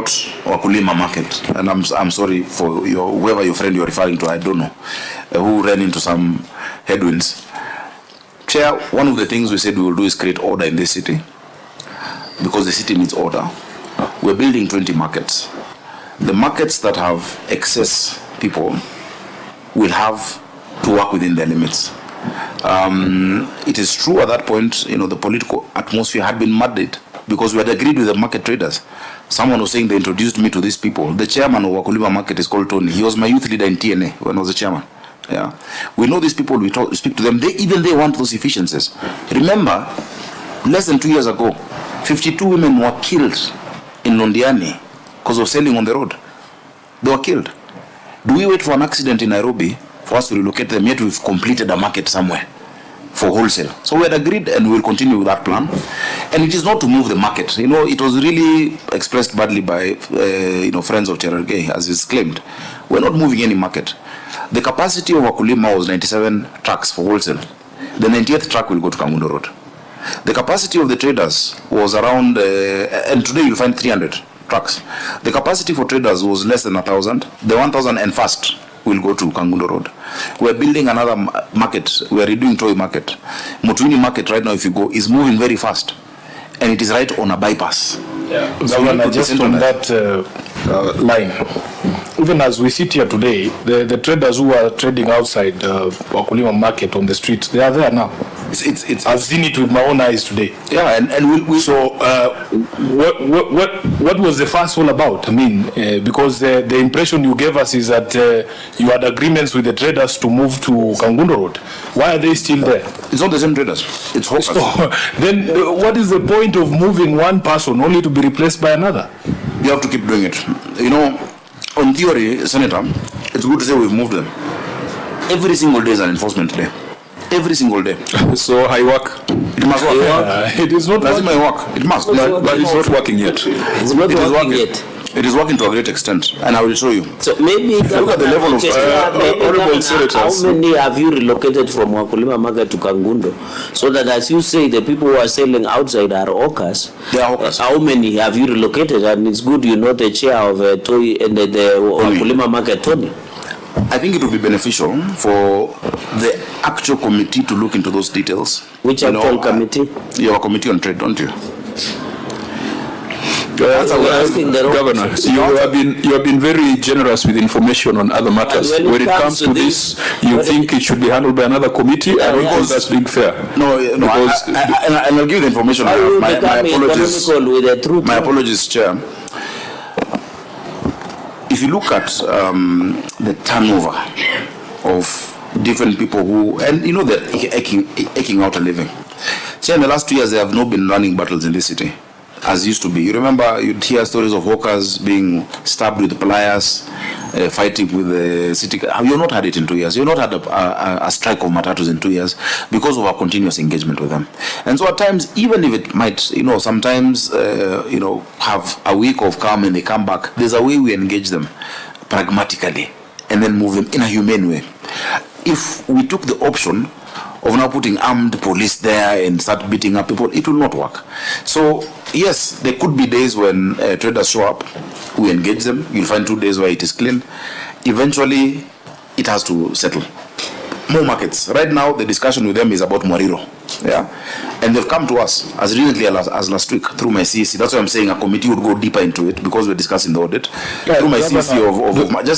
about Wakulima market, and I'm sorry for whoever your friend you're referring to, I don't know, who ran into some headwinds. Chair, one of the things we said we will do is create order in this city, because the city needs order. We're building 20 markets. The markets that have excess people will have to work within their limits. It is true at that point, the political atmosphere had been muddied because we had agreed with the market traders. Someone was saying they introduced me to these people. The chairman of Wakulima market is called Tony. He was my youth leader in TNA when I was the chairman. Yeah, we know these people. We speak to them. They want those efficiencies. Remember, less than 2 years ago, 52 women were killed in Londiani because of selling on the road. They were killed. Do we wait for an accident in Nairobi for us to relocate them, yet we've completed a market somewhere for wholesale? So we had agreed, and we will continue with that plan. And it is not to move the market. It was really expressed badly by friends of Cherargei, as is claimed. We're not moving any market. The capacity of Wakulima was 97 trucks for wholesale. The 90th truck will go to Kangundo Road. The capacity of the traders was around, and today you'll find 300 trucks. The capacity for traders was less than 1,000. The 1,000 and first will go to Kangundo Road. We're building another market. We are redoing Toi Market. Mutuini Market right now, if you go, is moving very fast. And it is right on a bypass. Yeah. So just on that line, even as we sit here today, the traders who are trading outside Wakulima market on the streets, they are there now. I've seen it with my own eyes today. Yeah, and we so what was the fuss all about? I mean, because the impression you gave us is that you had agreements with the traders to move to Kangundo Road. Why are they still there? It's not the same traders. It's hawkers. So, then what is the point of moving one person only to be replaced by another? You have to keep doing it. On theory, Senator, it's good to say we've moved them. Every single day is an enforcement day. Every single day. So I work. It must work. It is not working. Work. It must. But it's not working yet. It's not working yet. It is working to a great extent, and I will show you. So maybe look at the level of honorable senators. How many have you relocated from Wakulima market to Kangundo? So that, as you say, the people who are selling outside are hawkers. They are hawkers. How many have you relocated? And it's good the chair of Toi and the Wakulima market, Tony. I think it would be beneficial for the actual committee to look into those details. Which actual committee? Your committee on trade, don't you? Governor, you have been very generous with information on other matters. When it comes to this, you think it should be handled by another committee? I don't think that's being fair. No, and I'll give you the information. My apologies, Chair. If you look at the turnover of different people who, and they're eking out a living. See, in the last 2 years, there have not been running battles in this city, as used to be. You remember, you'd hear stories of hawkers being stabbed with pliers, fighting with the city. You've not had it in 2 years. You've not had a strike of matatus in 2 years because of our continuous engagement with them. And so at times, even if it might, sometimes, have a week of calm and they come back, there's a way we engage them pragmatically and then move them in a humane way. If we took the option of now putting armed police there and start beating up people, it will not work. So, yes, there could be days when traders show up, we engage them. You'll find 2 days where it is clean. Eventually, it has to settle. More markets. Right now, the discussion with them is about Mwariro. Yeah, and they've come to us as recently as last week through my CEC. That's why I'm saying a committee would go deeper into it, because we're discussing the audit. Through my CEC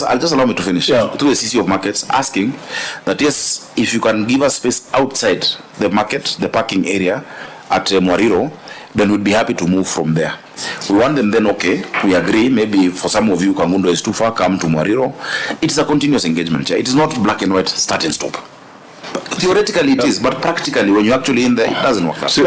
I'll just allow me to finish. Yeah. Through the CEC of markets, asking that yes, if you can give us space outside the market, the parking area at Mwariro, then we'd be happy to move from there. We want them then, okay, we agree, maybe for some of you, Kangundo is too far, come to Mwariro. It's a continuous engagement. It is not black and white, start and stop. Theoretically it is, but practically when you're actually in there, it doesn't work that way.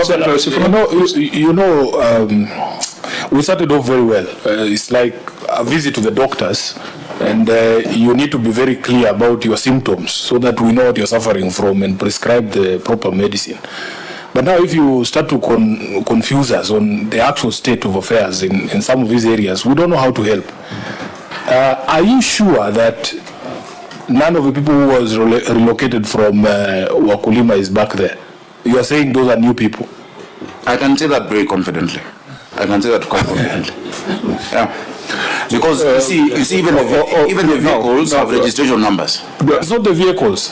We started off very well. It's like a visit to the doctors, and you need to be very clear about your symptoms so that we know what you're suffering from and prescribe the proper medicine. But now if you start to confuse us on the actual state of affairs in some of these areas, we don't know how to help. Are you sure that none of the people who was relocated from Wakulima is back there? You are saying those are new people? I can say that very confidently. I can say that quite confidently. Yeah. Because you see even the vehicles have registration numbers. It's not the vehicles.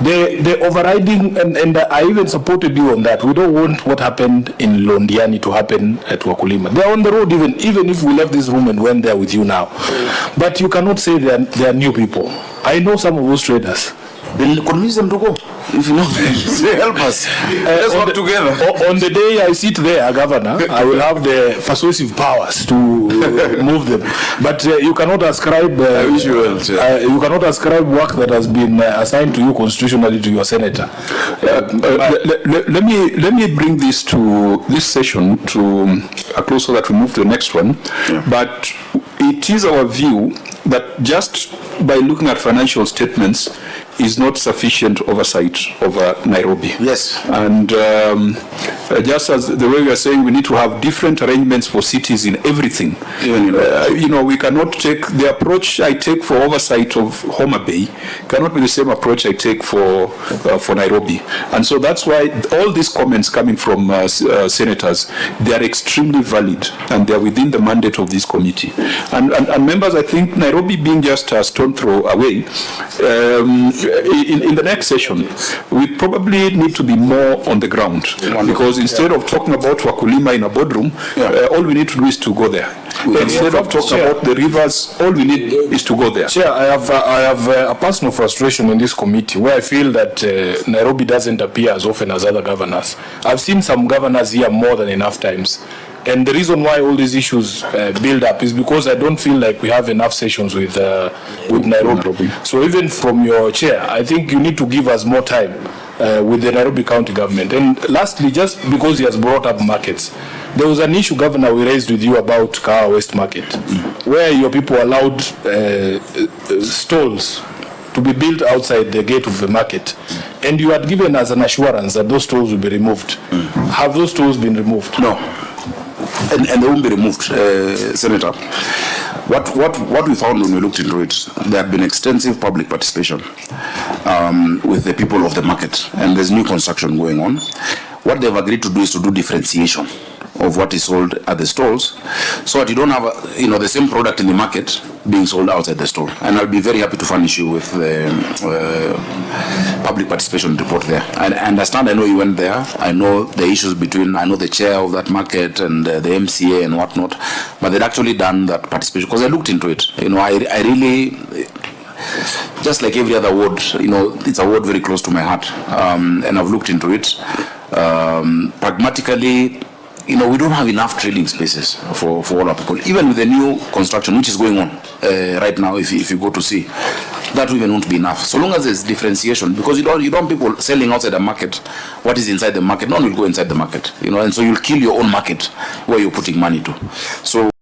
The overriding, and I even supported you on that. We don't want what happened in Londiani to happen at Wakulima. They're on the road even if we left this room and went there with you now. But you cannot say they are new people. I know some of those traders. Then convince them to go. If you know, they help us. Let's work together. On the day I sit there, Governor, I will have the persuasive powers to move them. But you cannot ascribe. You cannot ascribe work that has been assigned to you constitutionally to your senator. Let me bring this session to a close so that we move to the next one. Yeah. But it is our view that just by looking at financial statements is not sufficient oversight over Nairobi. Yes. And just as the way we are saying, we need to have different arrangements for cities in everything. We cannot take the approach I take for oversight of Homa Bay cannot be the same approach I take for Nairobi. And so that's why all these comments coming from senators, they are extremely valid and they are within the mandate of this committee. And members, I think Nairobi being just a stone throw away, in the next session, we probably need to be more on the ground, because instead of talking about Wakulima in a boardroom, all we need to do is to go there. Instead of talking about the rivers, all we need is to go there. Chair, I have a personal frustration in this committee where I feel that Nairobi doesn't appear as often as other governors. I've seen some governors here more than enough times. And the reason why all these issues build up is because I don't feel like we have enough sessions with Nairobi. So even from your chair, I think you need to give us more time with the Nairobi County government. And lastly, just because he has brought up markets, there was an issue, Governor, we raised with you about Kahawa West Market, where your people allowed stalls to be built outside the gate of the market. And you had given us an assurance that those stalls will be removed. Have those stalls been removed? No. And they won't be removed, Senator. What we found when we looked into it, there had been extensive public participation with the people of the market, and there's new construction going on. What they've agreed to do is to do differentiation of what is sold at the stalls, so that you don't have the same product in the market being sold outside the store. And I'll be very happy to furnish you with the public participation report there. I understand, I know you went there, I know the issues I know the chair of that market and the MCA and whatnot, but they'd actually done that participation, because I looked into it. I really, just like every other ward, it's a ward very close to my heart, and I've looked into it. Pragmatically, we don't have enough trading spaces for all our people. Even with the new construction, which is going on right now, if you go to see, that even won't be enough. So long as there's differentiation, because you don't people selling outside the market what is inside the market. No one will go inside the market, and so you'll kill your own market where you're putting money to. So